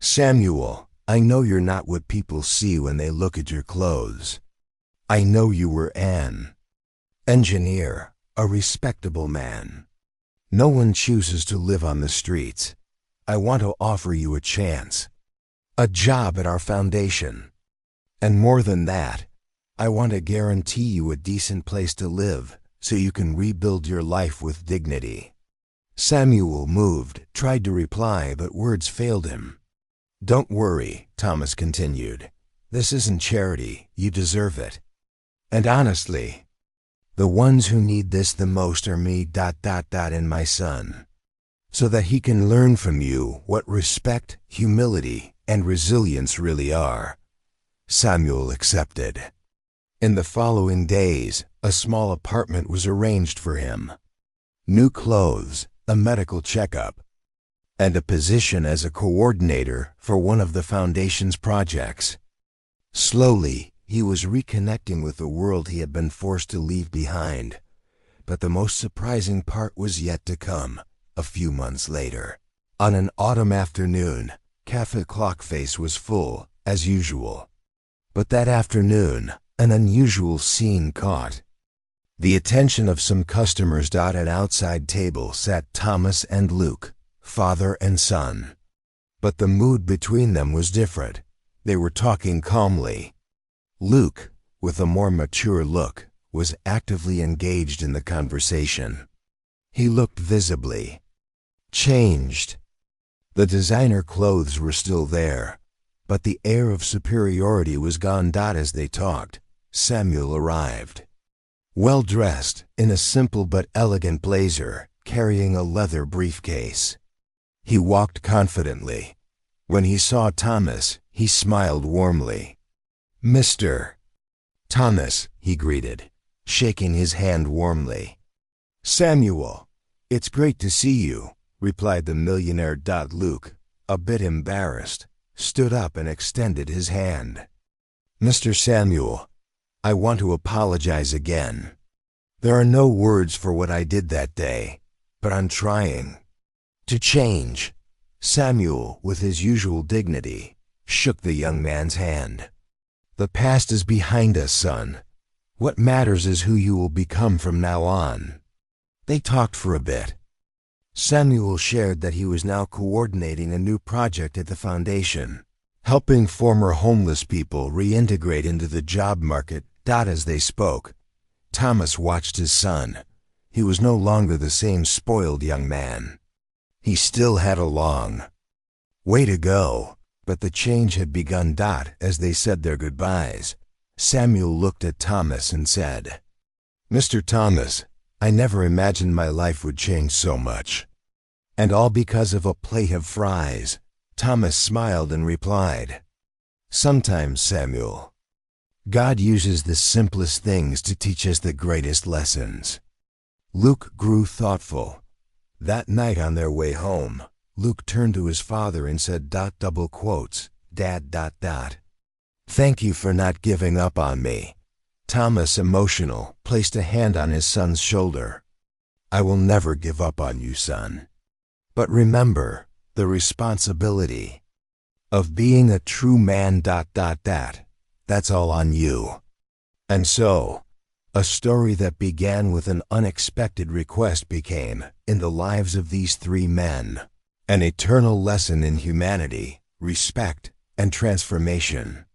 Speaker 1: Samuel, I know you're not what people see when they look at your clothes. I know you were an engineer, a respectable man. No one chooses to live on the streets. I want to offer you a chance, a job at our foundation. And more than that, I want to guarantee you a decent place to live so you can rebuild your life with dignity. Samuel moved, tried to reply, but words failed him. Don't worry, Thomas continued. This isn't charity, you deserve it. And honestly, the ones who need this the most are me, and my son. So that he can learn from you what respect, humility, and resilience really are. Samuel accepted. In the following days, a small apartment was arranged for him. New clothes, a medical checkup, and a position as a coordinator for one of the foundation's projects. Slowly, he was reconnecting with the world he had been forced to leave behind. But the most surprising part was yet to come. A few months later, on an autumn afternoon, Café Clock Face was full, as usual. But that afternoon, an unusual scene caught the attention of some customers. At an outside table sat Thomas and Luke, father and son. But the mood between them was different. They were talking calmly. Luke, with a more mature look, was actively engaged in the conversation. He looked visibly changed. The designer clothes were still there, but the air of superiority was gone. As they talked, Samuel arrived. Well-dressed, in a simple but elegant blazer, carrying a leather briefcase. He walked confidently. When he saw Thomas, he smiled warmly. Mr. Thomas, he greeted, shaking his hand warmly. Samuel, it's great to see you, replied the millionaire. Luke, a bit embarrassed, stood up and extended his hand. Mr. Samuel, I want to apologize again. There are no words for what I did that day, but I'm trying to change. Samuel, with his usual dignity, shook the young man's hand. The past is behind us, son. What matters is who you will become from now on. They talked for a bit. Samuel shared that he was now coordinating a new project at the foundation, helping former homeless people reintegrate into the job market. As they spoke, Thomas watched his son. He was no longer the same spoiled young man. He still had a long way to go, but the change had begun. As they said their goodbyes, Samuel looked at Thomas and said, Mr. Thomas, I never imagined my life would change so much. And all because of a plate of fries. Thomas smiled and replied, Sometimes, Samuel, God uses the simplest things to teach us the greatest lessons. Luke grew thoughtful. That night on their way home, Luke turned to his father and said, double quotes, Dad. Thank you for not giving up on me. Thomas, emotional, placed a hand on his son's shoulder. I will never give up on you, son. But remember, the responsibility of being a true man. That's all on you. And so, a story that began with an unexpected request became, in the lives of these three men, an eternal lesson in humanity, respect, and transformation.